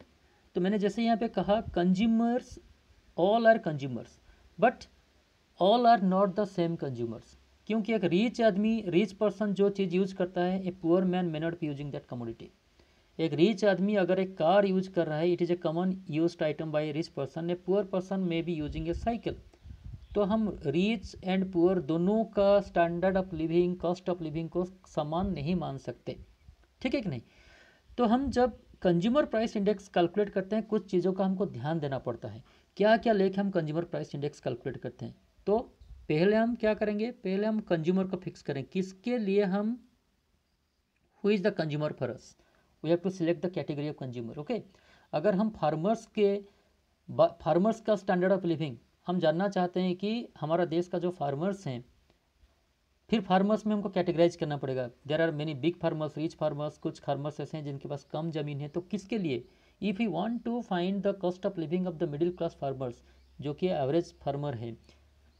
तो मैंने जैसे यहाँ पे कहा consumers, all are consumers, but all are not the same consumers. क्योंकि एक रिच आदमी, रिच पर्सन जो चीज़ यूज करता है, a poor man may not be using that commodity. एक रिच आदमी अगर एक कार यूज कर रहा है, it is a common used item by A rich person, a poor person may be using A cycle. तो हम रिच एंड पुअर दोनों का standard of living, cost of living को समान नहीं मान सकते। ठीक है कि नहीं। तो हम जब कंज्यूमर प्राइस इंडेक्स कैलकुलेट करते हैं, कुछ चीज़ों का हमको ध्यान देना पड़ता है। क्या क्या लेके हम कंज्यूमर प्राइस इंडेक्स कैलकुलेट करते हैं। तो पहले हम क्या करेंगे, पहले हम कंज्यूमर को फिक्स करें, किसके लिए हम, who is the consumer for us, we have to select the category of consumer. Okay, अगर हम फार्मर्स का स्टैंडर्ड ऑफ लिविंग हम जानना चाहते हैं कि हमारा देश का जो फार्मर्स हैं, फिर फार्मर्स में हमको कैटेगराइज करना पड़ेगा। There are many big farmers, rich farmers, कुछ फार्मर्स ऐसे हैं जिनके पास कम ज़मीन है। तो किसके लिए, if you want to find the cost of living of the middle class farmers, जो कि एवरेज फार्मर है,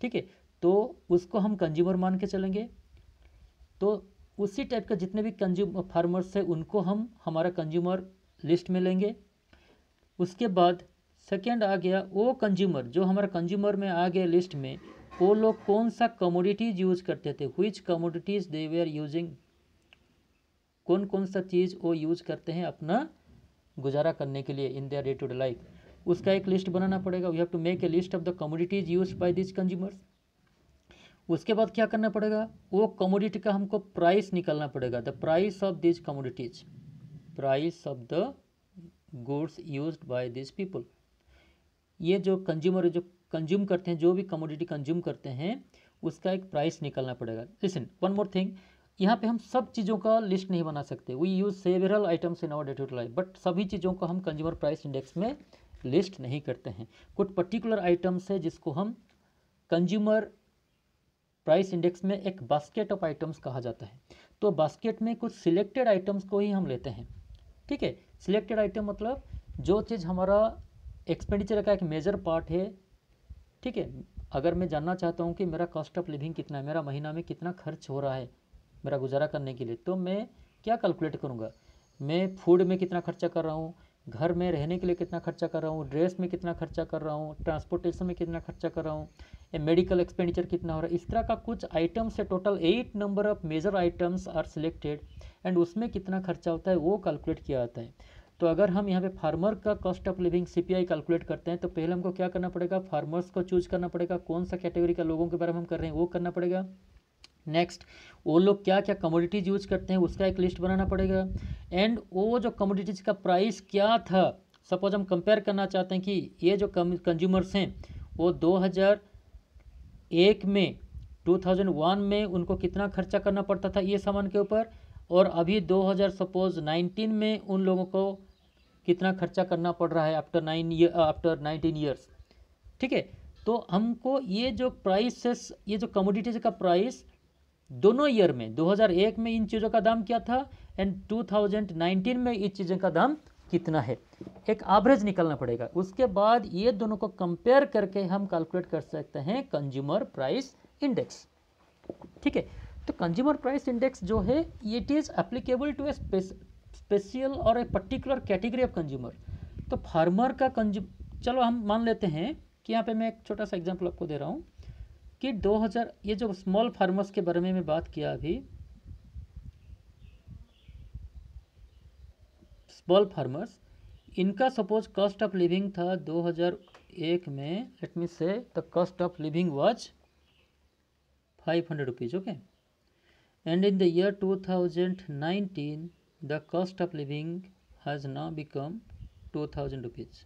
ठीक है, तो उसको हम कंज्यूमर मान के चलेंगे। तो उसी टाइप का जितने भी कंज्यूमर फार्मर्स हैं उनको हम हमारा कंज्यूमर लिस्ट में लेंगे। उसके बाद सेकेंड आ गया वो कंज्यूमर, जो हमारा कंज्यूमर में आ गया लिस्ट में, वो लोग कौन सा कमोडिटीज यूज करते थे, which commodities they were using, कौन कौन सा चीज़ वो यूज करते हैं अपना गुजारा करने के लिए in their day to day life, उसका एक लिस्ट बनाना पड़ेगा। We have to make a list of the commodities used by this consumers. उसके बाद क्या करना पड़ेगा, वो कमोडिटी का हमको प्राइस निकालना पड़ेगा, the price of this commodities, price of the goods used by this people. ये जो कंज्यूमर जो कंज्यूम करते हैं, जो भी कमोडिटी कंज्यूम करते हैं, उसका एक प्राइस निकालना पड़ेगा। लिसन वन मोर थिंग, यहाँ पे हम सब चीज़ों का लिस्ट नहीं बना सकते। We use several items in our day to day life, but सभी चीज़ों को हम कंज्यूमर प्राइस इंडेक्स में लिस्ट नहीं करते हैं। कुछ पर्टिकुलर आइटम्स है जिसको हम कंज्यूमर प्राइस इंडेक्स में एक बास्केट ऑफ आइटम्स कहा जाता है। तो बास्केट में कुछ सिलेक्टेड आइटम्स को ही हम लेते हैं। ठीक है, सिलेक्टेड आइटम मतलब जो चीज़ हमारा एक्सपेंडिचर का एक मेजर पार्ट है। ठीक है, अगर मैं जानना चाहता हूँ कि मेरा कॉस्ट ऑफ लिविंग कितना है, मेरा महीना में कितना खर्च हो रहा है मेरा गुजारा करने के लिए, तो मैं क्या कैलकुलेट करूँगा, मैं फूड में कितना खर्चा कर रहा हूँ, घर में रहने के लिए कितना खर्चा कर रहा हूँ, ड्रेस में कितना खर्चा कर रहा हूँ, ट्रांसपोर्टेशन में कितना खर्चा कर रहा हूँ, मेडिकल एक्सपेंडिचर कितना हो रहा है। इस तरह का कुछ आइटम्स है, total 8 number of major items are selected, and उसमें कितना खर्चा होता है वो कैलकुलेट किया जाता है। तो अगर हम यहाँ पे फार्मर का cost of living CPI calculate करते हैं, तो पहले हमको क्या करना पड़ेगा, फार्मर्स को चूज करना पड़ेगा, कौन सा कैटेगरी का लोगों के बारे में हम कर रहे हैं वो करना पड़ेगा। नेक्स्ट, वो लोग क्या क्या कमोडिटीज यूज करते हैं उसका एक लिस्ट बनाना पड़ेगा, एंड वो जो कमोडिटीज का प्राइस क्या था, सपोज हम कंपेयर करना चाहते हैं कि ये जो कंज्यूमर्स हैं वो 2001 में 2001 में उनको कितना खर्चा करना पड़ता था ये सामान के ऊपर, और अभी 2000 सपोज 19 में उन लोगों को कितना खर्चा करना पड़ रहा है आफ्टर 19 ईयर्स। ठीक है, तो हमको ये जो प्राइसेस, ये जो कमोडिटीज का प्राइस दोनों ईयर में 2001 में इन चीज़ों का दाम क्या था एंड 2019 में इस चीज़ों का दाम कितना है, एक एवरेज निकलना पड़ेगा। उसके बाद ये दोनों को कंपेयर करके हम कैलकुलेट कर सकते हैं कंज्यूमर प्राइस इंडेक्स। ठीक है, तो कंज्यूमर प्राइस इंडेक्स जो है it is applicable to a special और a particular category of consumer. तो फार्मर का चलो हम मान लेते हैं कि यहाँ पे मैं एक छोटा सा एग्जांपल आपको दे रहा हूँ कि 2000, ये जो स्मॉल फार्मर्स के बारे में मैं बात किया अभी, स्मॉल फार्मर्स, इनका सपोज कॉस्ट ऑफ लिविंग था 2001 में, लेट मी से the cost of living was 500 rupees. Okay, and in the year 2019 the cost of living has now become 2000 rupees.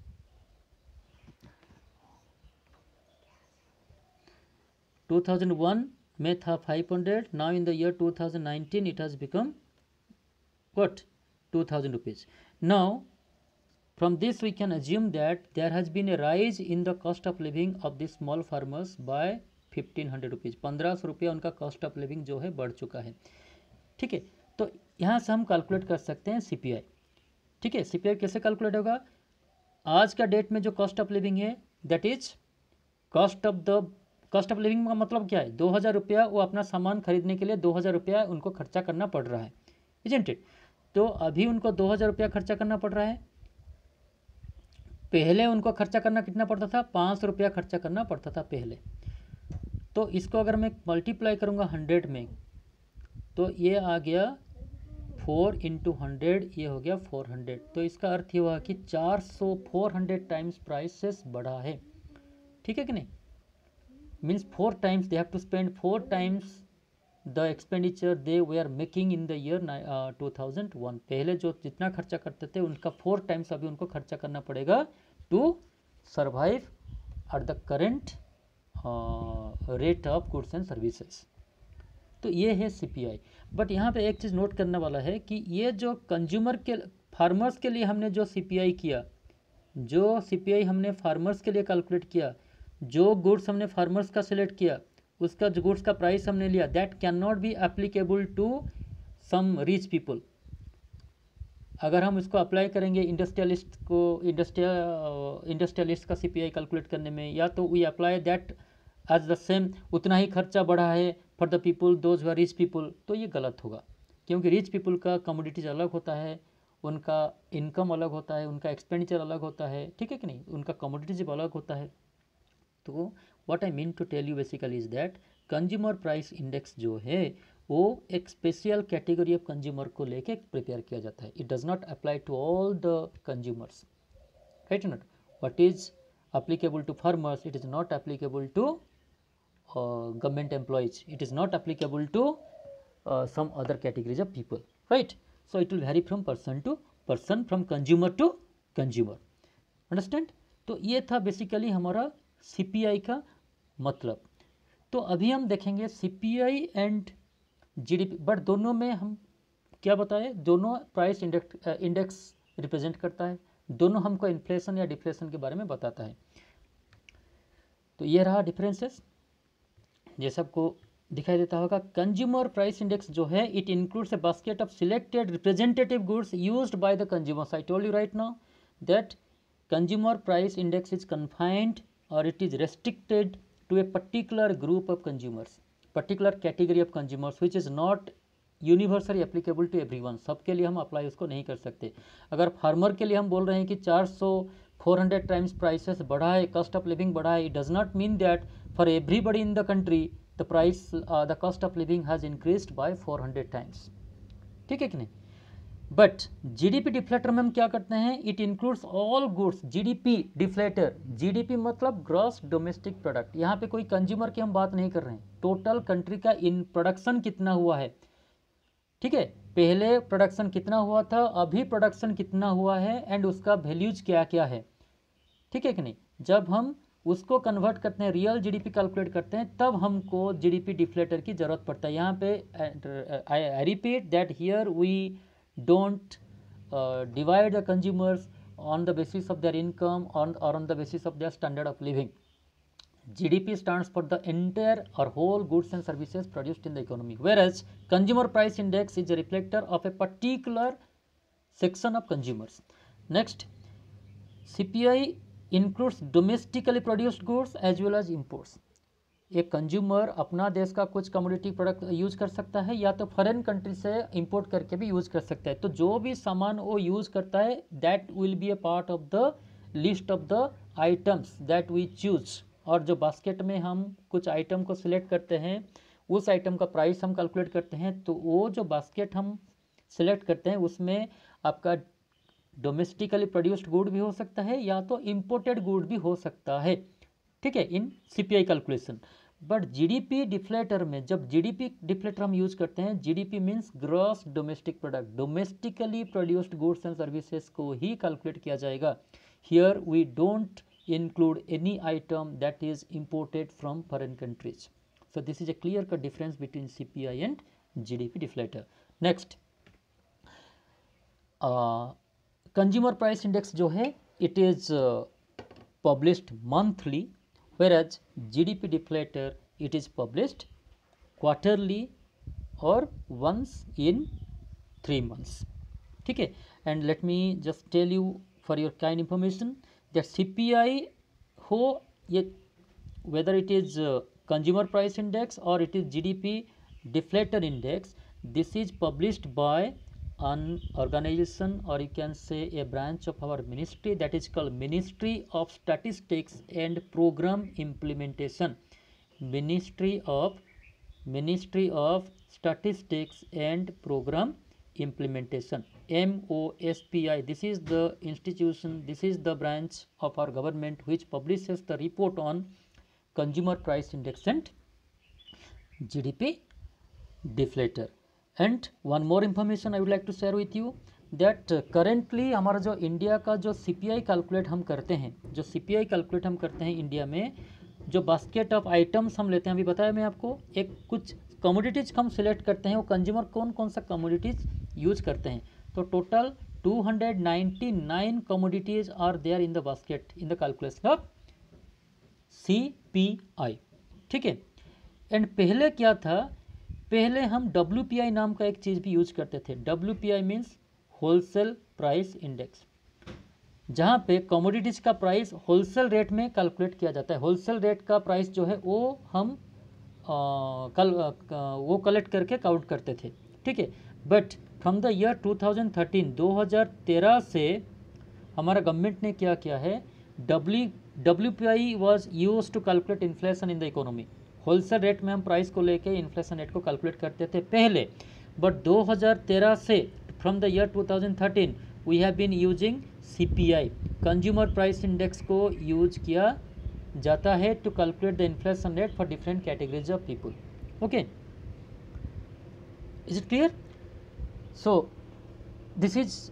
2001 में था 500, now in the year 2019 it has become what, 2000 rupees. Now From this we can assume that there has been a rise in the cost of living of the small farmers by 1500 rupees, 1500 रुपया उनका cost of living जो है बढ़ चुका है। ठीक है, तो यहाँ से हम कैलकुलेट कर सकते हैं सीपीआई। ठीक है, सीपीआई कैसे कैलकुलेट होगा? आज का डेट में जो कॉस्ट ऑफ लिविंग है that is cost of living का मतलब क्या है? 2000 रुपया वो अपना सामान खरीदने के लिए 2000 रुपया उनको खर्चा करना पड़ रहा है, इजंट इट? तो अभी उनको 2000 रुपया खर्चा करना पड़ रहा है। पहले उनको खर्चा करना कितना पड़ता था? 500 रुपया खर्चा करना पड़ता था पहले। तो इसको अगर मैं मल्टीप्लाई करूँगा 100 में, तो ये आ गया 4 इंटू 100, ये हो गया 400। तो इसका अर्थ ये हुआ कि 400 टाइम्स प्राइसेस बढ़ा है। ठीक है कि नहीं? Means 4 times they have to spend 4 times the expenditure they we are making in the year 2001। पहले जो जितना खर्चा करते थे उनका 4 टाइम्स अभी उनको खर्चा करना पड़ेगा to survive at the current rate of goods and services. तो ये है सीपीआई। बट यहाँ पे एक चीज़ नोट करने वाला है कि ये जो कंज्यूमर के फार्मर्स के लिए हमने जो सीपीआई किया, जो सीपीआई हमने फार्मर्स के लिए कैलकुलेट किया, जो गुड्स हमने फार्मर्स का सिलेक्ट किया, उसका जो गुड्स का प्राइस हमने लिया, that can not be applicable to some rich people. अगर हम इसको अप्लाई करेंगे इंडस्ट्रियलिस्ट का सीपीआई कैलकुलेट करने में, या तो we apply that as the same, उतना ही खर्चा बढ़ा है for the people those who are rich people, तो ये गलत होगा। क्योंकि रिच पीपल का कमोडिटीज अलग होता है, उनका इनकम अलग होता है, उनका एक्सपेंडिचर अलग होता है। ठीक है कि नहीं? उनका कमोडिटीज अलग होता है। तो what I mean to tell you basically is that consumer price index जो है वो एक स्पेशल कैटेगरी ऑफ कंज्यूमर को लेके प्रिपेयर किया जाता है। It does not apply to all the consumers, right not? What is applicable to farmers, it is not applicable to government employees, it is not applicable to some other categories of people, right? So it will vary from person to person, from consumer to consumer, understand? तो ये था basically हमारा CPI का मतलब। तो अभी हम देखेंगे सीपीआई एंड जीडीपी, बट दोनों में हम क्या बताए? दोनों प्राइस इंडेक्स रिप्रेजेंट करता है, दोनों हमको इन्फ्लेशन या डिफ्लेशन के बारे में बताता है। तो ये रहा डिफरेंसेस, जैसे आपको दिखाई देता होगा। कंज्यूमर प्राइस इंडेक्स जो है it includes a basket of selected representative goods used by the consumers. I told you right now that consumer price index is confined और it is restricted to a particular group of consumers, particular category of consumers which is not universally applicable to everyone. सबके लिए हम apply उसको नहीं कर सकते। अगर farmer के लिए हम बोल रहे हैं कि 400 टाइम्स प्राइसेस बढ़ा है, कॉस्ट ऑफ लिविंग बढ़ा है, it does not mean that for everybody in the country the price the cost of living has increased by 400 times. ठीक है कि नहीं? बट जीडीपी डिफ्लेटर में हम क्या करते हैं? It includes all goods. GDP deflator, GDP मतलब ग्रॉस डोमेस्टिक प्रोडक्ट। यहाँ पे कोई कंज्यूमर की हम बात नहीं कर रहे हैं, टोटल कंट्री का इन प्रोडक्शन कितना हुआ है। ठीक है, पहले प्रोडक्शन कितना हुआ था, अभी प्रोडक्शन कितना हुआ है, एंड उसका वैल्यूज क्या क्या है। ठीक है कि नहीं? जब हम उसको कन्वर्ट करते हैं, रियल जीडीपी कैलकुलेट करते हैं, तब हमको जीडीपी डिफ्लेटर की ज़रूरत पड़ता है। यहाँ पे I repeat that here we don't divide the consumers on the basis of their income और on the basis of their standard of living. GDP stands for the entire or whole goods and services produced in the economy, whereas consumer price index is a reflector of a particular section of consumers. Next, CPI includes domestically produced goods as well as imports. एक consumer अपना देश का कुछ commodity product use कर सकता है, या तो फॉरेन कंट्री से इंपोर्ट करके भी यूज कर सकता है। तो जो भी सामान वो यूज करता है that will be a part of the list of the items that we choose. और जो बास्केट में हम कुछ आइटम को सिलेक्ट करते हैं, उस आइटम का प्राइस हम कैलकुलेट करते हैं, तो वो जो बास्केट हम सिलेक्ट करते हैं उसमें आपका डोमेस्टिकली प्रोड्यूस्ड गुड भी हो सकता है या तो इम्पोर्टेड गुड भी हो सकता है। ठीक है, in CPI calculation. But GDP deflator में जब जीडीपी डिफ्लेटर हम यूज करते हैं, GDP means gross domestic product, domestically produced goods and services को ही कैलकुलेट किया जाएगा। Here we don't include any item that is imported from foreign countries. So this is a clear cut difference between CPI and GDP deflator. Next, consumer price index जो है it is published monthly, whereas GDP deflator it is published quarterly or once in 3 months. ठीक है, and let me just tell you for your kind information that CPI हो ये whether it is consumer price index or it is GDP deflator index, this is published by an organization or you can say a branch of our ministry, that is called Ministry of Statistics and Program Implementation. Ministry of Statistics and Program Implementation, MOSPI. This is the institution, this is the branch of our government which publishes the report on consumer price index and GDP deflator. And one more information I would like to share with you that currently हमारा जो India का जो CPI calculate हम करते हैं, जो CPI calculate हम करते हैं इंडिया में, जो बास्केट ऑफ आइटम्स हम लेते हैं, अभी बताया मैं आपको, एक कुछ कमोडिटीज़ हम सिलेक्ट करते हैं, वो कंज्यूमर कौन कौन सा कमोडिटीज़ यूज करते हैं, तो total 299 commodities are there in the basket in the calculation of CPI. ठीक है, एंड पहले क्या था, पहले हम WPI नाम का एक चीज़ भी यूज करते थे. WPI means wholesale price index, जहाँ पे कमोडिटीज़ का प्राइस होलसेल रेट में कैलकुलेट किया जाता है. होलसेल रेट का प्राइस जो है वो हम वो कलेक्ट करके काउंट करते थे. ठीक है, बट फ्रॉम द ईयर 2013 से हमारा गवर्नमेंट ने क्या किया है, WPI was use to calculate inflation in the economy. Wholesale rate में हम प्राइस को लेके इन्फ्लेशन रेट को कैलकुलेट करते थे पहले, बट 2013 से from the year 2013 we have been using CPI, consumer price index को यूज किया जाता है to calculate the inflation rate for different categories of people. Okay, is it clear? So this is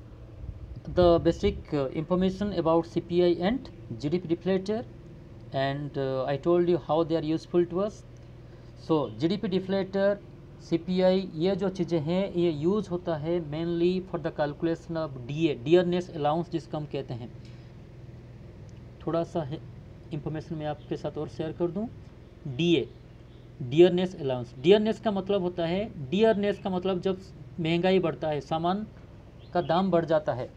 the basic information about CPI and GDP deflator, and I told you how they are useful to us. So GDP deflator, CPI, ये जो चीज़ें हैं ये use होता है mainly for the calculation of DA, dearness allowance जिसको हम कहते हैं. थोड़ा सा इंफॉर्मेशन मैं आपके साथ और शेयर कर दूं. DA, dearness allowance. डियरनेस का मतलब होता है, डियरनेस का मतलब जब महंगाई बढ़ता है, सामान का दाम बढ़ जाता है,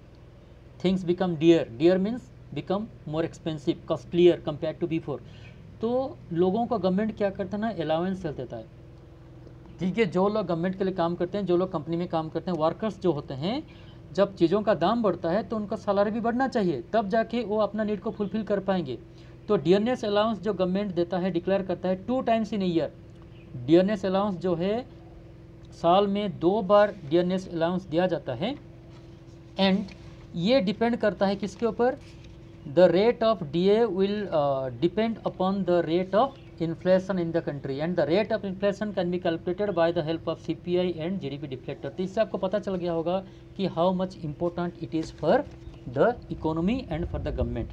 things become dear. Dear means become more expensive, costlier compare to before. तो लोगों को गवर्नमेंट क्या करता है ना, अलाउंस चल देता है. ठीक है, जो लोग गवर्नमेंट के लिए काम करते हैं, जो लोग कंपनी में काम करते हैं, वर्कर्स जो होते हैं, जब चीज़ों का दाम बढ़ता है तो उनका सैलरी भी बढ़ना चाहिए, तब जाके वो अपना नीड को फुलफिल कर पाएंगे. तो डियरनेस अलाउंस जो गवर्नमेंट देता है, डिक्लेयर करता है 2 times in year. Dearness allowance जो है साल में 2 बार डियरनेस अलाउंस दिया जाता है. एंड ये डिपेंड करता है किसके ऊपर, the rate of DA will depend upon the rate of inflation in the country, and the rate of inflation can be calculated by the help of CPI and GDP deflator. तो इससे आपको पता चल गया होगा कि how much important it is for the economy and for the government.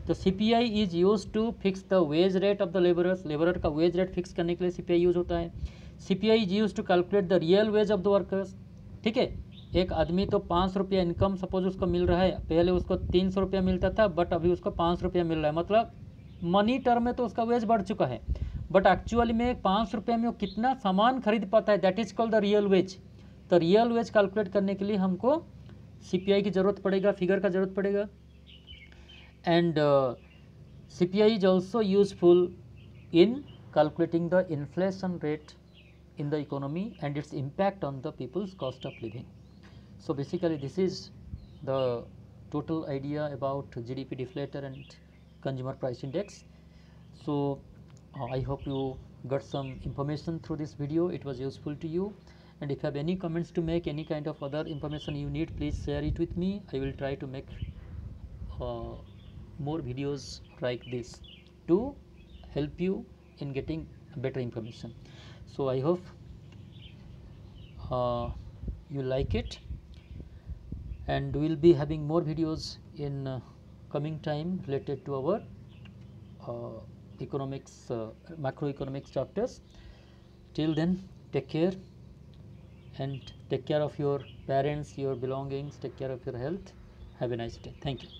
तो CPI is use to fix the wage rate of the labourers. Labourer का वेज रेट फिक्स करने के लिए CPI यूज होता है. CPI is use to calculate the real wage of the workers. ठीक है, एक आदमी तो 500 रुपया इनकम सपोज उसको मिल रहा है, पहले उसको 300 रुपया मिलता था, बट अभी उसको 500 रुपया मिल रहा है, मतलब मनी टर्म में तो उसका वेज बढ़ चुका है, बट एक्चुअली में 500 रुपया में वो कितना सामान खरीद पाता है, that is called the real veg. तो रियल वेज कैलकुलेट करने के लिए हमको CPI की ज़रूरत पड़ेगा, फिगर का ज़रूरत पड़ेगा. And CPI is also useful in calculating the inflation rate in the economy and its impact on the people's cost of living. So basically this is the total idea about GDP deflator and consumer price index. So I hope you got some information through this video. It was useful to you, and if you have any comments to make, any kind of other information you need, please share it with me. I will try to make more videos like this to help you in getting better information. So I hope you like it, and we will be having more videos in coming time related to our economics, macroeconomics chapters. Till then, take care, and take care of your parents, your belongings, take care of your health. Have a nice day. Thank you.